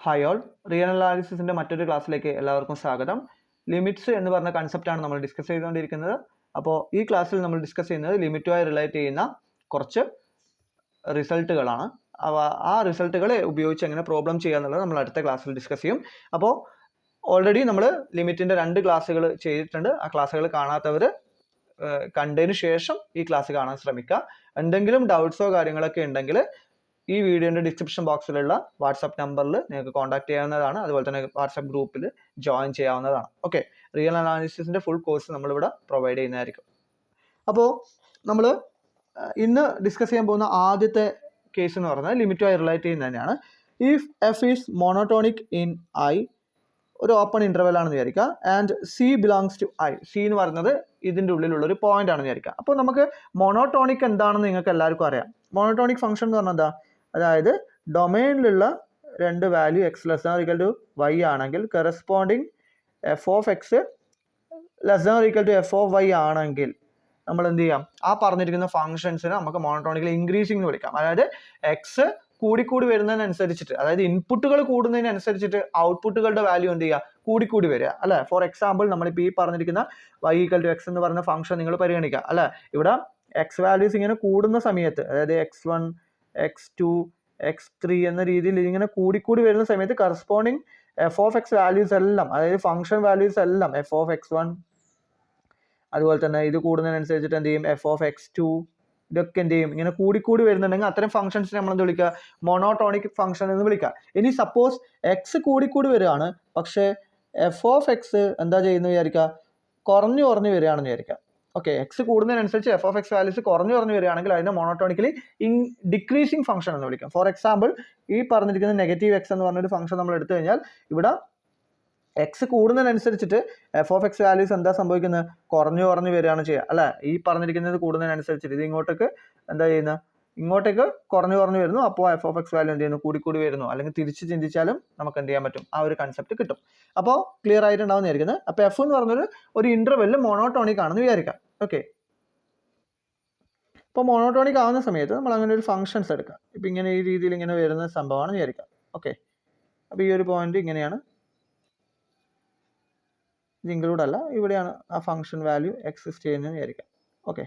Hi all, real അനാലിസിസിൻ്റെ മറ്റൊരു ക്ലാസ്സിലേക്ക് എല്ലാവർക്കും സ്വാഗതം. ലിമിറ്റ്സ് എന്ന് പറഞ്ഞ കൺസെപ്റ്റാണ് നമ്മൾ ഡിസ്കസ് ചെയ്തുകൊണ്ടിരിക്കുന്നത്. അപ്പോൾ ഈ ക്ലാസ്സിൽ നമ്മൾ ഡിസ്കസ് ചെയ്യുന്നത് ലിമിറ്റുമായി റിലേറ്റ് ചെയ്യുന്ന കുറച്ച് റിസൾട്ടുകളാണ്. ആ റിസൾട്ടുകൾ ഉപയോഗിച്ച് എങ്ങനെ പ്രോബ്ലം ചെയ്യുക എന്നുള്ളത് നമ്മൾ അടുത്ത ക്ലാസ്സിൽ ഡിസ്കസ് ചെയ്യും. അപ്പോൾ ഓൾറെഡി നമ്മൾ ലിമിറ്റിൻ്റെ 2 ക്ലാസ്സുകൾ ചെയ്തിട്ടുണ്ട്. ആ ക്ലാസ്സുകൾ കാണാത്തവർ കണ്ടതിന് ശേഷം ഈ ക്ലാസ് കാണാൻ ശ്രമിക്കുക. എന്തെങ്കിലും ഡൗട്ട്സോ കാര്യങ്ങളൊക്കെ ഉണ്ടെങ്കിൽ ഈ വീഡിയോൻ്റെ ഡിസ്ക്രിപ്ഷൻ ബോക്സിലുള്ള വാട്സാപ്പ് നമ്പറിൽ നിങ്ങൾക്ക് കോൺടാക്ട് ചെയ്യാവുന്നതാണ്. അതുപോലെ തന്നെ വാട്സാപ്പ് ഗ്രൂപ്പിൽ ജോയിൻ ചെയ്യാവുന്നതാണ്. ഓക്കെ, റിയൽ അനാലിസിസിൻ്റെ ഫുൾ കോഴ്സ് നമ്മളിവിടെ പ്രൊവൈഡ് ചെയ്യുന്നതായിരിക്കും. അപ്പോൾ നമ്മൾ ഇന്ന് ഡിസ്കസ് ചെയ്യാൻ പോകുന്ന ആദ്യത്തെ കേസ് എന്ന് പറയുന്നത് ലിമിറ്റുമായി റിലേറ്റ് ചെയ്യുന്നത് തന്നെയാണ്. If f is monotonic in I, ഒരു ഓപ്പൺ ഇൻ്റർവെൽ ആണെന്ന് വിചാരിക്കുക, and c belongs to I. C എന്ന് പറയുന്നത് ഇതിൻ്റെ ഉള്ളിലുള്ളൊരു പോയിന്റ് ആണെന്ന് വിചാരിക്കുക. അപ്പോൾ നമുക്ക് മോണോട്ടോണിക് എന്താണെന്ന് നിങ്ങൾക്ക് എല്ലാവർക്കും അറിയാം. മോണോട്ടോണിക് ഫംഗ്ഷൻ എന്ന് പറഞ്ഞാൽ എന്താ? അതായത് ഡൊമൈനിലുള്ള 2 value x less than equal to y ആണെങ്കിൽ corresponding f of x less than equal to f of y ആണെങ്കിൽ നമ്മൾ എന്ത് ചെയ്യാം? ആ പറഞ്ഞിരിക്കുന്ന ഫംഗ്ഷൻസിനെ നമുക്ക് മോണോട്ടോണിക്കലി ഇൻക്രീസിംഗ് എന്ന് വിളിക്കാം. അതായത് എക്സ് കൂടിക്കൂടി വരുന്നതിനനുസരിച്ചിട്ട്, അതായത് ഇൻപുട്ടുകൾ കൂടുന്നതിനനുസരിച്ചിട്ട് ഔട്ട്പുട്ടുകളുടെ വാല്യൂ എന്ത് ചെയ്യുക? കൂടിക്കൂടി വരിക അല്ലേ. ഫോർ എക്സാമ്പിൾ നമ്മളിപ്പോൾ ഈ പറഞ്ഞിരിക്കുന്ന വൈ ഈക്വൽ ടു എക്സ് എന്ന് പറയുന്ന ഫംഗ്ഷൻ നിങ്ങൾ പരിഗണിക്കുക അല്ലേ. ഇവിടെ എക്സ് വാല്യൂസ് ഇങ്ങനെ കൂടുന്ന സമയത്ത്, അതായത് x1 x2 x3 എന്ന രീതിയിൽ ഇങ്ങനെ കൂടിക്കൂടി വരുന്ന സമയത്ത് corresponding f of x values എല്ലാം, അതായത് ഫംഗ്ഷൻ വാല്യൂസ് എല്ലാം എഫ് ഓഫ് x1, അതുപോലെ തന്നെ ഇത് കൂടുന്നതിനനുസരിച്ചിട്ട് എന്ത് ചെയ്യും? എഫ് ഓഫ് x2, ഇതൊക്കെ എന്ത് ചെയ്യും? ഇങ്ങനെ കൂടിക്കൂടി വരുന്നുണ്ടെങ്കിൽ അത്തരം ഫംഗ്ഷൻസിനെ നമ്മൾ എന്ത് വിളിക്കുക? മോണോട്ടോണിക് ഫംഗ്ഷൻ എന്ന് വിളിക്കുക. ഇനി സപ്പോസ് എക്സ് കൂടിക്കൂടി വരികയാണ്, പക്ഷേ എഫ് ഓഫ് എക്സ് എന്താ ചെയ്യുന്നത് വിചാരിക്കുക? കുറഞ്ഞു വരികയാണെന്ന് വിചാരിക്കുക. ഓക്കെ, എക്സ് കൂടുന്നതിനനുസരിച്ച് എഫ് ഓഫ് എക്സ് വാല്യൂസ് കുറഞ്ഞു വരികയാണെങ്കിൽ അതിനെ മോണോട്ടോണിക്കലി ഡിക്രീസിങ് ഫംഗ്ഷൻ എന്ന് വിളിക്കാം. ഫോർ എക്സാമ്പിൾ ഈ പറഞ്ഞിരിക്കുന്ന നെഗറ്റീവ് എക്സ് എന്ന് പറഞ്ഞൊരു ഫംഗ്ഷൻ നമ്മൾ എടുത്തു കഴിഞ്ഞാൽ ഇവിടെ എക്സ് കൂടുന്നതിനനുസരിച്ചിട്ട് എഫ് ഓഫ് എക്സ് വാല്യൂസ് എന്താ സംഭവിക്കുന്നത്? കുറഞ്ഞു വരികയാണ് ചെയ്യുക അല്ലേ. ഈ പറഞ്ഞിരിക്കുന്നത് കൂടുന്നതിനനുസരിച്ചിട്ട് ഇത് ഇങ്ങോട്ടേക്ക് എന്താ ചെയ്യുന്നത്? ഇങ്ങോട്ടേക്ക് കുറഞ്ഞു വരുന്നു. അപ്പോൾ എഫ് ഓഫ് എക്സ് വാല്യൂ എന്ത് ചെയ്യുന്നു? കൂടിക്കൂടി വരുന്നു. അല്ലെങ്കിൽ തിരിച്ച് ചിന്തിച്ചാലും നമുക്ക് എന്ത് ചെയ്യാൻ പറ്റും? ആ ഒരു കൺസെപ്റ്റ് കിട്ടും. അപ്പോൾ ക്ലിയർ ആയിട്ടുണ്ടാവുന്ന വിചാരിക്കുന്നത്. അപ്പോൾ എഫ് എന്ന് പറഞ്ഞൊരു ഇന്റർവെല്ലിൽ മോണോട്ടോണിക് ആണെന്ന് വിചാരിക്കാം. ഓക്കെ, ഇപ്പോൾ മോണോട്ടോണിക് ആവുന്ന സമയത്ത് നമ്മൾ അങ്ങനെ ഒരു ഫംഗ്ഷൻസ് എടുക്കാം. ഇപ്പം ഇങ്ങനെ ഈ രീതിയിൽ ഇങ്ങനെ വരുന്ന സംഭവമാണ് വിചാരിക്കാം. ഓക്കെ, അപ്പോൾ ഈ ഒരു പോയിന്റ് ഇങ്ങനെയാണ്, ഇത് ഇൻക്ലൂഡ് അല്ല, ഇവിടെയാണ് ആ ഫംഗ്ഷൻ വാല്യൂ എക്സിസ്റ്റ് ചെയ്യുന്നതെന്ന് വിചാരിക്കാം. ഓക്കെ,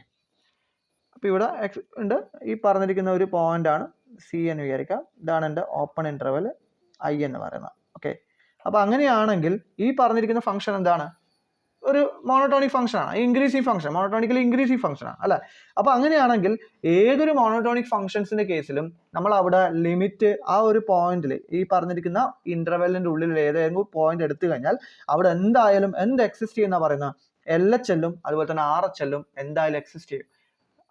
അപ്പോൾ ഇവിടെ എക്സ് ഉണ്ട്. ഈ പറഞ്ഞിരിക്കുന്ന ഒരു പോയിന്റാണ് സി എന്ന് വിചാരിക്കാം. ഇതാണ് എൻ്റെ ഓപ്പൺ ഇൻ്റർവെൽ ഐ എന്ന് പറയുന്നത്. ഓക്കെ, അപ്പോൾ അങ്ങനെയാണെങ്കിൽ ഈ പറഞ്ഞിരിക്കുന്ന ഫംഗ്ഷൻ എന്താണ്? ഒരു മോണോട്ടോണിക് ഫംഗ്ഷനാണ്, ഇൻക്രീസിങ് ഫംഗ്ഷൻ, മോണോട്ടോണിക്കലി ഇൻക്രീസിങ് ഫംഗ്ഷനാണ് അല്ലേ. അപ്പോൾ അങ്ങനെയാണെങ്കിൽ ഏതൊരു മോണോട്ടോണിക് ഫംഗ്ഷൻസിൻ്റെ കേസിലും നമ്മൾ അവിടെ ലിമിറ്റ് ആ ഒരു പോയിന്റിൽ, ഈ പറഞ്ഞിരിക്കുന്ന ഇൻ്റർവെല്ലിൻ്റെ ഉള്ളിൽ ഏതെങ്കിലും പോയിന്റ് എടുത്തു കഴിഞ്ഞാൽ അവിടെ എന്തായാലും എന്ത് എക്സിസ്റ്റ് ചെയ്യുന്ന പറയുന്ന LHL അതുപോലെ തന്നെ RHL എന്തായാലും എക്സിസ്റ്റ് ചെയ്യും.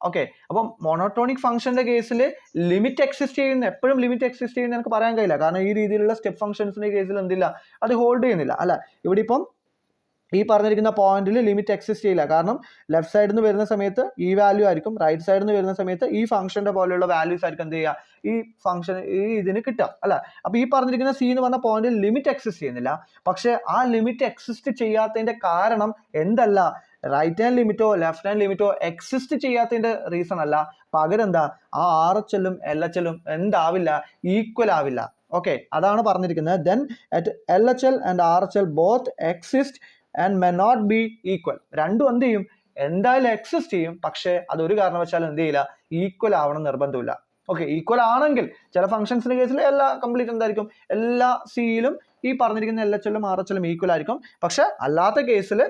ഓക്കെ, അപ്പം മോണോട്ടോണിക് ഫംഗ്ഷന്റെ കേസിൽ ലിമിറ്റ് എക്സിസ്റ്റ് ചെയ്യുന്ന, എപ്പോഴും ലിമിറ്റ് എക്സിസ്റ്റ് ചെയ്യുന്ന എനിക്ക് പറയാൻ കഴിയില്ല. കാരണം ഈ രീതിയിലുള്ള സ്റ്റെപ്പ് ഫംഗ്ഷൻസിന്റെ കേസിൽ എന്തില്ല, അത് ഹോൾഡ് ചെയ്യുന്നില്ല അല്ല. ഇവിടെ ഇപ്പം ഈ പറഞ്ഞിരിക്കുന്ന പോയിന്റിൽ ലിമിറ്റ് എക്സിസ്റ്റ് ചെയ്യില്ല. കാരണം ലെഫ്റ്റ് സൈഡിൽ നിന്ന് വരുന്ന സമയത്ത് ഈ വാല്യൂ ആയിരിക്കും, റൈറ്റ് സൈഡിൽ നിന്ന് വരുന്ന സമയത്ത് ഈ ഫംഗ്ഷന്റെ പോലെയുള്ള വാല്യൂസ് ആയിരിക്കും എന്ത് ചെയ്യുക? ഈ ഫംഗ്ഷൻ ഇതിന് കിട്ടുക അല്ല. അപ്പോൾ ഈ പറഞ്ഞിരിക്കുന്ന സി എന്ന് പറഞ്ഞ പോയിന്റിൽ ലിമിറ്റ് എക്സിസ്റ്റ് ചെയ്യുന്നില്ല. പക്ഷേ ആ ലിമിറ്റ് എക്സിസ്റ്റ് ചെയ്യാത്തതിന്റെ കാരണം എന്തല്ല, റൈറ്റ് ഹാൻഡ് ലിമിറ്റോ ലെഫ്റ്റ് ഹാൻഡ് ലിമിറ്റോ എക്സിസ്റ്റ് ചെയ്യാത്തതിന്റെ റീസൺ അല്ല. പകരം എന്താ? ആ RHL LHL എന്താവില്ല? ഈക്വൽ ആവില്ല. ഓക്കെ, അതാണ് പറഞ്ഞിരിക്കുന്നത്. Then at LHL and RHL both exist and may not be equal. രണ്ടും എന്ത് ചെയ്യും? എന്തായാലും എക്സിസ്റ്റ് ചെയ്യും, പക്ഷേ അതൊരു കാരണവശാലും എന്ത് ചെയ്യില്ല? ഈക്വൽ ആവണം നിർബന്ധമില്ല. ഓക്കെ, ഈക്വൽ ആണെങ്കിൽ ചില ഫംഗ്ഷൻസിന്റെ കേസിൽ എല്ലാ കംപ്ലീറ്റ് എന്തായിരിക്കും? എല്ലാ സിയിലും ഈ പറഞ്ഞിരിക്കുന്ന LHL RHL ഈക്വൽ ആയിരിക്കും. പക്ഷെ അല്ലാത്ത കേസിൽ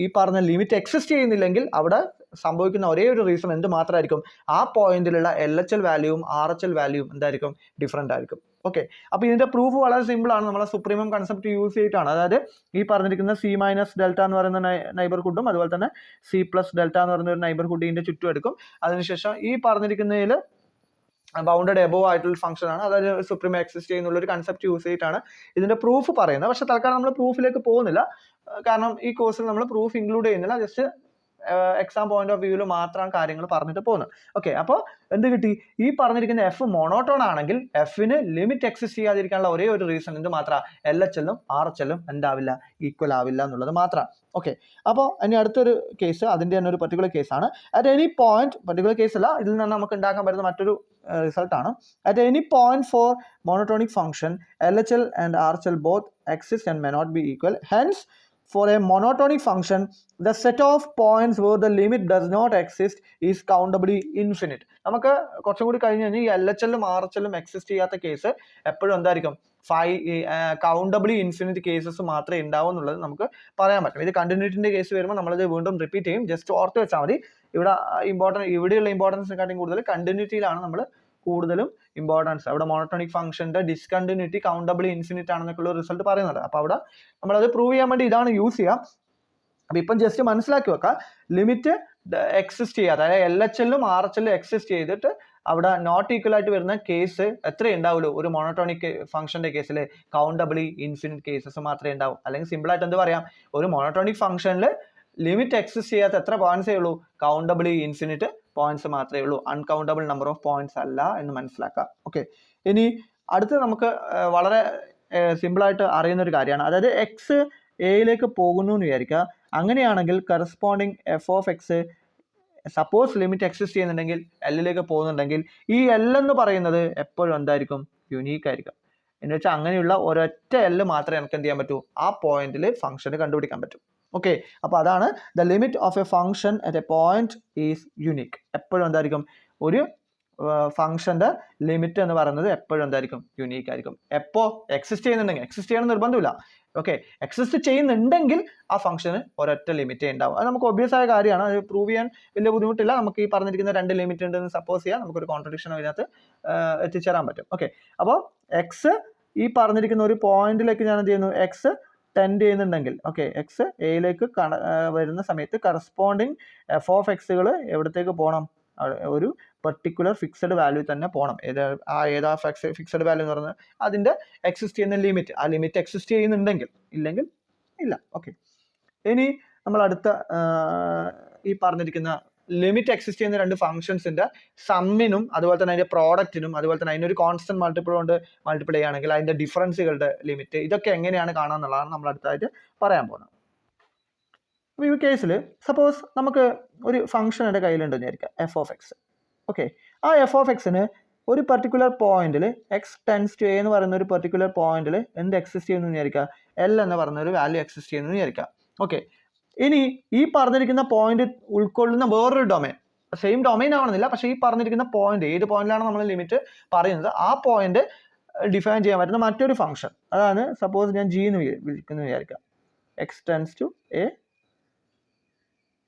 ഈ പറഞ്ഞ ലിമിറ്റ് എക്സിസ്റ്റ് ചെയ്യുന്നില്ലെങ്കിൽ അവിടെ സംഭവിക്കുന്ന ഒരേ ഒരു റീസൺ എന്ത് മാത്രമായിരിക്കും? ആ പോയിന്റിലുള്ള LHL വാല്യൂവും RHL വാല്യൂവും എന്തായിരിക്കും? ഡിഫറെൻ്റ് ആയിരിക്കും. ഓക്കെ, അപ്പോൾ ഇതിന്റെ പ്രൂഫ് വളരെ സിമ്പിൾ ആണ്. നമ്മളെ സുപ്രീമം കൺസെപ്റ്റ് യൂസ് ചെയ്തിട്ടാണ്. അതായത് ഈ പറഞ്ഞിരിക്കുന്ന C മൈനസ് ഡെൽറ്റ എന്ന് പറയുന്ന നൈബർഹുഡും അതുപോലെ തന്നെ C പ്ലസ് ഡെൽറ്റ എന്ന് പറയുന്ന ഒരു നൈബർഹുഡിന്റെ ചുറ്റും എടുക്കും. അതിനുശേഷം ഈ പറഞ്ഞിരിക്കുന്നതിൽ ബൗണ്ടഡ് എബോവ് ആയിട്ടുള്ള ഫംഗ്ഷൻ ആണ്, അതായത് സുപ്രീം എക്സിസ്റ്റ് ചെയ്യുന്നുള്ള ഒരു കൺസെപ്റ്റ് യൂസ് ചെയ്തിട്ടാണ് ഇതിന്റെ പ്രൂഫ് പറയുന്നത്. പക്ഷെ തൽക്കാലം നമ്മൾ പ്രൂഫിലേക്ക് പോകുന്നില്ല, കാരണം ഈ കോഴ്സിൽ നമ്മൾ പ്രൂഫ് ഇൻക്ലൂഡ് ചെയ്യുന്നില്ല. ജസ്റ്റ് എക്സാം പോയിന്റ് ഓഫ് വ്യൂവിൽ മാത്രമാണ് കാര്യങ്ങൾ പറഞ്ഞിട്ട് പോകുന്നത്. ഓക്കെ, അപ്പോൾ എന്ത് കിട്ടി? ഈ പറഞ്ഞിരിക്കുന്ന എഫ് മോണോട്ടോൺ ആണെങ്കിൽ എഫിന് ലിമിറ്റ് എക്സിസ്റ്റ് ചെയ്യാതിരിക്കാനുള്ള ഒരേ ഒരു റീസൺ എന്ത് മാത്രമാണ്? LHL-ഉം RHL-ഉം എന്താവില്ല? ഈക്വൽ ആവില്ല എന്നുള്ളത് മാത്രമാണ്. ഓക്കെ, അപ്പോൾ ഇനി അടുത്തൊരു കേസ്, അതിൻ്റെ തന്നെ ഒരു പർട്ടിക്കുലർ കേസാണ്. At any point, particular case അല്ല, ഇതിൽ നിന്ന് നമുക്ക് ഉണ്ടാക്കാൻ പറ്റുന്ന മറ്റൊരു റിസൾട്ടാണ്. At any point for monotonic function, LHL and RHL both exist and may not be equal. Hence, for a monotonic function, the set of points where the limit does not exist is countably infinite. നമുക്ക് കുറച്ചും കൂടി കഴിഞ്ഞ് കഴിഞ്ഞാൽ ഈ LHL-ഉം RHL-ഉം exist ചെയ്യാത്ത case എപ്പോഴും എന്തായിരിക്കും? Countably infinite cases മാത്രമേ ഉണ്ടാവൂ എന്നുള്ളത് നമുക്ക് പറയാൻ പറ്റും. ഇത് കണ്ടിന്യൂറ്റിന്റെ കേസ് വരുമ്പോൾ നമ്മളിത് വീണ്ടും റിപ്പീറ്റ് ചെയ്യും. ജസ്റ്റ് ഓർത്ത് വെച്ചാൽ മതി. ഇവിടെയുള്ള ഇമ്പോർട്ടൻസിനെക്കാട്ടും കൂടുതൽ കണ്ടിന്യൂറ്റിയിലാണ് നമ്മൾ കൂടുതലും ഇമ്പോർട്ടൻസ്. അവിടെ മോണോട്ടോണിക് ഫംഗ്ഷന്റെ ഡിസ്കണ്ടിന്യൂറ്റി കൗണ്ടബിളി ഇൻഫിനിറ്റ് ആണെന്നൊക്കെയുള്ള റിസൾട്ട് പറയുന്നത്. അപ്പോൾ അവിടെ നമ്മളത് പ്രൂവ് ചെയ്യാൻ വേണ്ടി ഇതാണ് യൂസ് ചെയ്യുക. അപ്പം ഇപ്പം ജസ്റ്റ് മനസ്സിലാക്കി വെക്കാം, ലിമിറ്റ് എക്സിസ്റ്റ് ചെയ്യാതെ, അതായത് LHL-ഉം RHL-ഉം എക്സിസ്റ്റ് ചെയ്തിട്ട് അവിടെ നോട്ട് ഈക്വൽ ആയിട്ട് വരുന്ന കേസ് എത്ര ഉണ്ടാവുള്ളൂ? ഒരു മോണോട്ടോണിക് ഫംഗ്ഷന്റെ കേസിൽ കൗണ്ടബിളി ഇൻഫിനിറ്റ് കേസസ് മാത്രമേ ഉണ്ടാവൂ. അല്ലെങ്കിൽ സിമ്പിൾ ആയിട്ട് എന്ത് പറയാം? ഒരു മോണോട്ടോണിക് ഫംഗ്ഷനിൽ ലിമിറ്റ് എക്സിസ്റ്റ് ചെയ്യാത്ത എത്ര പോയിന്റ്സേ ഉള്ളൂ? കൗണ്ടബിളി ഇൻഫിനിറ്റ് പോയിന്റ്സ് മാത്രമേ ഉള്ളൂ. അൺകൗണ്ടബിൾ നമ്പർ ഓഫ് പോയിന്റ്സ് അല്ല എന്ന് മനസ്സിലാക്കാം. ഓക്കെ, ഇനി അടുത്ത് നമുക്ക് വളരെ സിമ്പിളായിട്ട് അറിയുന്ന ഒരു കാര്യമാണ്. അതായത് എക്സ് എയിലേക്ക് പോകുന്നു എന്ന് വിചാരിക്കുക. അങ്ങനെയാണെങ്കിൽ corresponding f of X suppose limit exist ചെയ്യുന്നുണ്ടെങ്കിൽ എല്ലിലേക്ക് പോകുന്നുണ്ടെങ്കിൽ ഈ എൽ എന്ന് പറയുന്നത് എപ്പോഴും എന്തായിരിക്കും? യുണീക്ക് ആയിരിക്കും. എന്ന് വെച്ചാൽ അങ്ങനെയുള്ള ഒരൊറ്റ എല്ല് മാത്രമേ എനിക്ക് എന്ത് ചെയ്യാൻ പറ്റൂ? ആ പോയിന്റിൽ ഫംഗ്ഷന് കണ്ടുപിടിക്കാൻ പറ്റും. ഓക്കെ, അപ്പോൾ അതാണ് the limit of A function at A point is unique. എപ്പോഴും എന്തായിരിക്കും? ഒരു ഫംഗ്ഷന്റെ ലിമിറ്റ് എന്ന് പറയുന്നത് എപ്പോഴും എന്തായിരിക്കും? യുണീക്ക് ആയിരിക്കും. എപ്പോൾ എക്സിസ്റ്റ് ചെയ്യുന്നുണ്ടെങ്കിൽ, എക്സിസ്റ്റ് ചെയ്യണം നിർബന്ധമില്ല. ഓക്കെ, എക്സിസ്റ്റ് ചെയ്യുന്നുണ്ടെങ്കിൽ ആ ഫംഗ്ഷന് ഒരൊറ്റ ലിമിറ്റേ ഉണ്ടാവും. അത് നമുക്ക് ഒബ്വിയസ് ആയ കാര്യമാണ്. അത് പ്രൂവ് ചെയ്യാൻ വലിയ ബുദ്ധിമുട്ടില്ല. നമുക്ക് ഈ പറഞ്ഞിരിക്കുന്ന രണ്ട് ലിമിറ്റ് ഉണ്ടെന്ന് സപ്പോസ് ചെയ്യാം. നമുക്കൊരു കോൺട്രഡിക്ഷൻ അതിനകത്ത് എത്തിച്ചേരാൻ പറ്റും. ഓക്കെ, അപ്പോൾ എക്സ് ഈ പറഞ്ഞിരിക്കുന്ന ഒരു പോയിന്റിലേക്ക് ഞാൻ എന്ത് ചെയ്യുന്നു? എക്സ് ടെൻഡ് ചെയ്യുന്നുണ്ടെങ്കിൽ, ഓക്കെ, എക്സ് എയിലേക്ക് വരുന്ന സമയത്ത് കറസ്പോണ്ടിങ് എഫ് ഓഫ് എക്സുകൾ എവിടത്തേക്ക് പോകണം? ഒരു പെർട്ടിക്കുലർ ഫിക്സഡ് വാല്യൂ തന്നെ പോകണം. ഏതാ ഫിക്സഡ് വാല്യൂ എന്ന് പറയുന്നത് അതിൻ്റെ എക്സിസ്റ്റ് ചെയ്യുന്ന ലിമിറ്റ്. ആ ലിമിറ്റ് എക്സിസ്റ്റ് ചെയ്യുന്നുണ്ടെങ്കിൽ, ഇല്ലെങ്കിൽ ഇല്ല. ഓക്കെ, ഇനി നമ്മൾ അടുത്ത ഈ പറഞ്ഞിരിക്കുന്ന ലിമിറ്റ് എക്സിസ്റ്റ് ചെയ്യുന്ന രണ്ട് ഫംഗ്ഷൻസിന്റെ സമ്മിനും അതുപോലെ തന്നെ അതിന്റെ പ്രോഡക്റ്റിനും അതുപോലെ തന്നെ അതിനൊരു കോൺസ്റ്റന്റ് മൾട്ടിപ്പിൾ കൊണ്ട് മൾട്ടിപ്ലൈ ചെയ്യുകയാണെങ്കിൽ അതിന്റെ ഡിഫറൻസുകളുടെ ലിമിറ്റ്, ഇതൊക്കെ എങ്ങനെയാണ് കാണാന്നുള്ളതാണ് നമ്മൾ അടുത്തായിട്ട് പറയാൻ പോകുന്നത്. അപ്പോൾ ഈ കേസിൽ സപ്പോസ് നമുക്ക് ഒരു ഫംഗ്ഷൻ എൻ്റെ കയ്യിലുണ്ടെന്ന് വിചാരിക്കുക, എഫ് ഓഫ് എക്സ്. ഓക്കെ, ആ എഫ് ഓഫ് എക്സിന് ഒരു പെർട്ടിക്കുലർ പോയിന്റിൽ എക്സ് ടെൻസ് ടു എ എന്ന് പറയുന്ന ഒരു പെർട്ടിക്കുലർ പോയിന്റിൽ എന്ത് എക്സിസ്റ്റ് ചെയ്യുന്നു വിചാരിക്കുക? എൽ എന്ന് പറയുന്ന ഒരു വാല്യൂ എക്സിസ്റ്റ് ചെയ്യുന്നു വിചാരിക്കുക. ഓക്കെ, ഇനി ഈ പറഞ്ഞിരിക്കുന്ന പോയിന്റ് ഉൾക്കൊള്ളുന്ന വേറൊരു ഡൊമൈൻ, സെയിം ഡൊമൈൻ ആവണമെന്നില്ല, പക്ഷേ ഈ പറഞ്ഞിരിക്കുന്ന പോയിന്റ് ഏത് പോയിന്റിലാണ് നമ്മൾ ലിമിറ്റ് പറയുന്നത് ആ പോയിന്റ് ഡിഫൈൻ ചെയ്യാൻ പറ്റുന്ന മറ്റൊരു ഫംഗ്ഷൻ, അതാണ് സപ്പോസ് ഞാൻ ജി എന്ന് വിളിക്കുന്നു വിചാരിക്കുക. X tends to a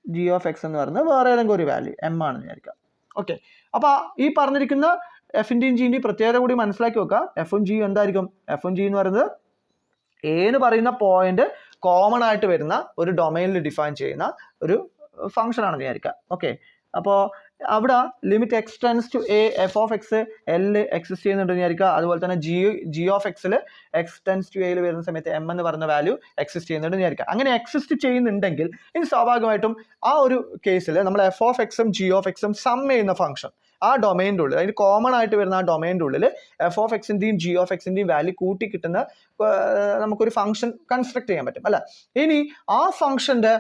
g of x എന്ന് പറയുന്നത് വേറെ ഏതെങ്കിലും ഒരു വാല്യൂ എം ആണെന്ന് വിചാരിക്കുക. ഓക്കെ, അപ്പോൾ ഈ പറഞ്ഞിരിക്കുന്ന എഫിൻ്റെയും ജിൻ്റെയും പ്രത്യേകത കൂടി മനസ്സിലാക്കി വെക്കുക. എഫും ജിയും എന്തായിരിക്കും? എഫും ജി എന്ന് പറയുന്നത് എ എന്ന് പറയുന്ന പോയിന്റ് കോമൺ ആയിട്ട് വരുന്ന ഒരു ഡൊമൈനിൽ ഡിഫൈൻ ചെയ്യുന്ന ഒരു ഫംഗ്ഷൻ ആണെന്ന് വിചാരിക്കുക. ഓക്കെ, അപ്പോൾ അവിടെ limit x tends to a f of x L exist ചെയ്യുന്നുണ്ടെന്ന് വിചാരിക്കുക. അതുപോലെ തന്നെ ജി ഓഫ് എക്സിൽ എക്സ് ടെൻസ് ടു എയിൽ വരുന്ന സമയത്ത് എം എന്ന് പറയുന്ന വാല്യൂ എക്സിസ്റ്റ് ചെയ്യുന്നുണ്ടെന്ന് വിചാരിക്കുക. അങ്ങനെ എക്സിസ്റ്റ് ചെയ്യുന്നുണ്ടെങ്കിൽ ഇനി സ്വാഭാവികമായിട്ടും ആ ഒരു കേസിൽ നമ്മൾ എഫ് ഓഫ് എക്സും ജി ഓഫ് എക്സും സം ചെയ്യുന്ന ഫംഗ്ഷൻ ആ ഡൊമൈൻ്റെ ഉള്ളിൽ, അതായത് കോമൺ ആയിട്ട് വരുന്ന ആ ഡൊമൈൻ്റെ ഉള്ളിൽ എഫ് ഓഫ് എക്സിൻ്റെയും ജി ഓഫ് എക്സിൻ്റെയും വാല്യൂ കൂട്ടി കിട്ടുന്ന നമുക്കൊരു ഫംഗ്ഷൻ കൺസ്ട്രക്ട് ചെയ്യാൻ പറ്റും അല്ല. ഇനി ആ ഫംഗ്ഷന്റെ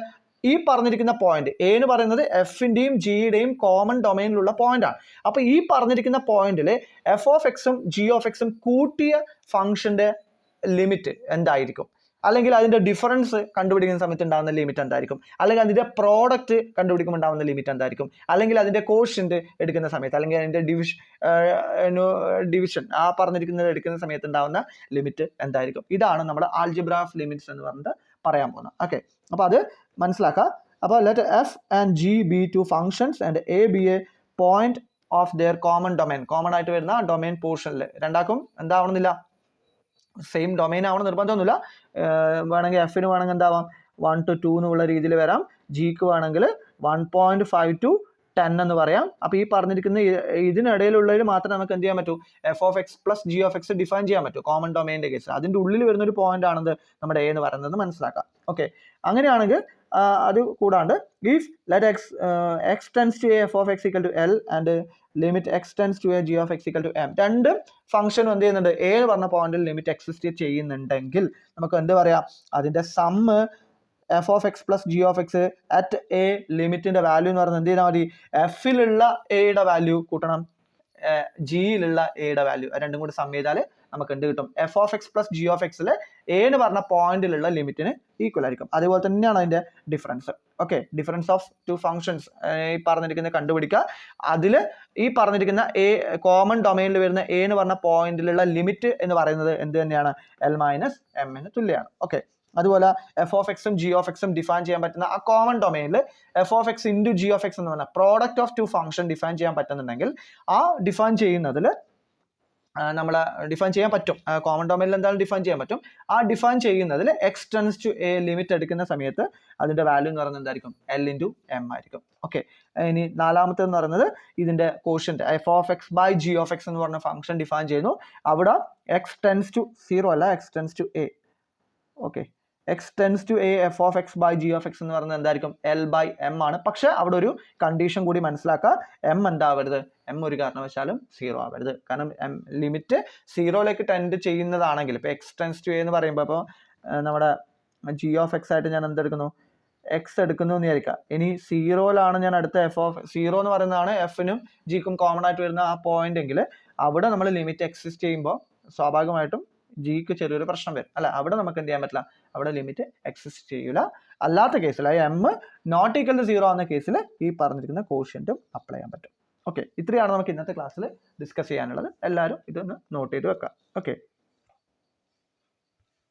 ഈ പറഞ്ഞിരിക്കുന്ന പോയിന്റ് എ എന്ന് പറയുന്നത് എഫിൻ്റെയും ജിയുടെയും കോമൺ ഡൊമൈനിലുള്ള പോയിന്റ് ആണ്. അപ്പൊ ഈ പറഞ്ഞിരിക്കുന്ന പോയിന്റിൽ എഫ് ഓഫ് എക്സും ജി ഓഫ് എക്സും കൂട്ടിയ ഫംഗ്ഷന്റെ ലിമിറ്റ് എന്തായിരിക്കും? അല്ലെങ്കിൽ അതിന്റെ ഡിഫറൻസ് കണ്ടുപിടിക്കുന്ന സമയത്ത് ഉണ്ടാകുന്ന ലിമിറ്റ് എന്തായിരിക്കും? അല്ലെങ്കിൽ അതിന്റെ പ്രോഡക്റ്റ് കണ്ടുപിടിക്കുമ്പോൾ ഉണ്ടാകുന്ന ലിമിറ്റ് എന്തായിരിക്കും? അല്ലെങ്കിൽ അതിന്റെ കോഷ്യന്റ് എടുക്കുന്ന സമയത്ത്, അല്ലെങ്കിൽ അതിന്റെ ഡിവിഷൻ ആ പറഞ്ഞിരിക്കുന്നത് എടുക്കുന്ന സമയത്ത് ഉണ്ടാകുന്ന ലിമിറ്റ് എന്തായിരിക്കും? ഇതാണ് നമ്മുടെ ആൾജിബ്ര ഓഫ് ലിമിറ്റ്സ് എന്ന് പറഞ്ഞിട്ട് പറയാൻ പോകുന്നത്. ഓക്കെ, അപ്പോൾ അത് മനസ്സിലാക്കാം. അപ്പോൾ let f and g be two functions and a be a point of their common domain. Common ആയിട്ട് വരുന്ന ഡൊമൈൻ പോർഷനിൽ രണ്ടാക്കും എന്താവണമെന്നില്ല, സെയിം ഡൊമൈൻ ആവണം നിർബന്ധമൊന്നുമില്ല. വേണമെങ്കിൽ എഫിന് വേണമെങ്കിൽ എന്താവാം 1 to 2 എന്നുള്ള രീതിയിൽ വരാം. ജിക്ക് വേണമെങ്കിൽ 1.5 to 10 എന്ന് പറയാം. അപ്പോൾ ഈ പറഞ്ഞിരിക്കുന്ന ഇതിനിടയിലുള്ളതിൽ മാത്രമേ നമുക്ക് എന്ത് ചെയ്യാൻ പറ്റൂ, F of x plus g of X define ചെയ്യാൻ പറ്റൂ കോമൺ ഡൊമൈൻ്റെ കേസിൽ. അതിൻ്റെ ഉള്ളിൽ വരുന്ന ഒരു പോയിന്റ് ആണെന്ന് നമ്മുടെ എ എന്ന് പറയുന്നത് മനസ്സിലാക്കാം. ഓക്കെ, അങ്ങനെയാണെങ്കിൽ അത് കൂടാണ്ട് if let x tends to a f of x equal to L and limit x tends to a g of x equal to m, രണ്ട് ഫംഗ്ഷനും എന്ത് ചെയ്യുന്നുണ്ട്, എ എന്ന് പറഞ്ഞ പോയിന്റിൽ ലിമിറ്റ് എക്സിസ്റ്റ് ചെയ്യുന്നുണ്ടെങ്കിൽ നമുക്ക് എന്ത് പറയാം, അതിന്റെ sum f of x plus g of x at a ലിമിറ്റിന്റെ വാല്യൂ എന്ന് പറയുന്നത് എന്ത് ചെയ്താൽ മതി, എഫിലുള്ള എയുടെ വാല്യൂ കൂട്ടണം ജിയിലുള്ള എയുടെ വാല്യൂ, രണ്ടും കൂടി സം ചെയ്താൽ നമുക്ക് എന്ത് കിട്ടും, F of x plus g of എക്സിൽ എ എന്ന് പറഞ്ഞ പോയിന്റിലുള്ള ലിമിറ്റിന് ഈക്വൽ ആയിരിക്കും. അതുപോലെ തന്നെയാണ് അതിന്റെ difference. Okay, difference of two functions ഈ പറഞ്ഞിരിക്കുന്നത് കണ്ടുപിടിക്കുക. അതിൽ ഈ പറഞ്ഞിരിക്കുന്ന എ കോമൺ ഡൊമൈനിൽ വരുന്ന എ എന്ന് പറഞ്ഞ പോയിന്റിലുള്ള ലിമിറ്റ് എന്ന് പറയുന്നത് എന്ത് തന്നെയാണ്, എൽ മൈനസ് എമ്മിന് തുല്യമാണ്. ഓക്കെ, അതുപോലെ എഫ് ഓഫ് എക്സും ജി ഓഫ് എക്സും ഡിഫൈൻ ചെയ്യാൻ പറ്റുന്ന ആ കോമൺ ഡൊമൈനിൽ F of X into G of x എന്ന് പറഞ്ഞാൽ product of two function define ചെയ്യാൻ പറ്റുന്നുണ്ടെങ്കിൽ ആ ഡിഫൈൻ ചെയ്യുന്നതിൽ നമ്മൾ ഡിഫൈൻ ചെയ്യാൻ പറ്റും, കോമൺ ഡൊമൈനിൽ എന്തായാലും ഡിഫൈൻ ചെയ്യാൻ പറ്റും. ആ ഡിഫൈൻ ചെയ്യുന്നതിൽ x tends to a limit എടുക്കുന്ന സമയത്ത് അതിന്റെ വാല്യൂ എന്ന് പറയുന്നത് എന്തായിരിക്കും, എൽ ഇൻറ്റു എം ആയിരിക്കും. ഓക്കെ, ഇനി നാലാമത്തെ എന്ന് പറയുന്നത് ഇതിന്റെ quotient f of x by g of x എന്ന് പറഞ്ഞ ഫംഗ്ഷൻ ഡിഫൈൻ ചെയ്യുന്നു. അവിടെ എക്സ് ടെൻസ് ടു 0 അല്ല, x tends to a. Okay, x tends to a f of x by g of x എന്ന് പറയുന്നത് എന്തായിരിക്കും, എൽ ബൈ എം ആണ്. പക്ഷെ അവിടെ ഒരു കണ്ടീഷൻ കൂടി മനസ്സിലാക്കുക, എം എന്താവരുത്, എം ഒരു കാരണവശാലും 0 ആവരുത്. കാരണം എം ലിമിറ്റ് 0ലേക്ക് ടെൻഡ് ചെയ്യുന്നതാണെങ്കിൽ, ഇപ്പോൾ എക്സ് ടെൻസ് ടു എ എന്ന് പറയുമ്പോൾ ഇപ്പോൾ നമ്മുടെ ജി ഓഫ് എക്സ് ആയിട്ട് ഞാൻ എന്തെടുക്കുന്നു, എക്സ് എടുക്കുന്നു എന്ന് വിചാരിക്കുക. ഇനി 0ലാണ് ഞാൻ അടുത്ത എഫ് ഓഫ് 0 എന്ന് പറയുന്നതാണ് എഫിനും ജിക്കും കോമൺ ആയിട്ട് വരുന്ന ആ പോയിന്റ് എങ്കിൽ അവിടെ നമ്മൾ ലിമിറ്റ് എക്സിസ്റ്റ് ചെയ്യുമ്പോൾ സ്വാഭാവികമായിട്ടും ജിക്ക് ചെറിയൊരു പ്രശ്നം വരും അല്ല, അവിടെ നമുക്ക് എന്ത് ചെയ്യാൻ പറ്റില്ല, അവിടെ ലിമിറ്റ് എക്സിസ്റ്റ് ചെയ്യില്ല. അല്ലാത്ത കേസിൽ എം നോട്ട് ഈക്വൽ ടു 0 എന്ന കേസിൽ ഈ പറഞ്ഞിരിക്കുന്ന കോഷ്യന്റും അപ്ലൈ ചെയ്യാൻ പറ്റും. ഓക്കെ, ഇത്രയാണ് നമുക്ക് ഇന്നത്തെ ക്ലാസ്സിൽ ഡിസ്കസ് ചെയ്യാനുള്ളത്. എല്ലാവരും ഇതൊന്ന് നോട്ട് ചെയ്ത് വെക്കാം. ഓക്കെ.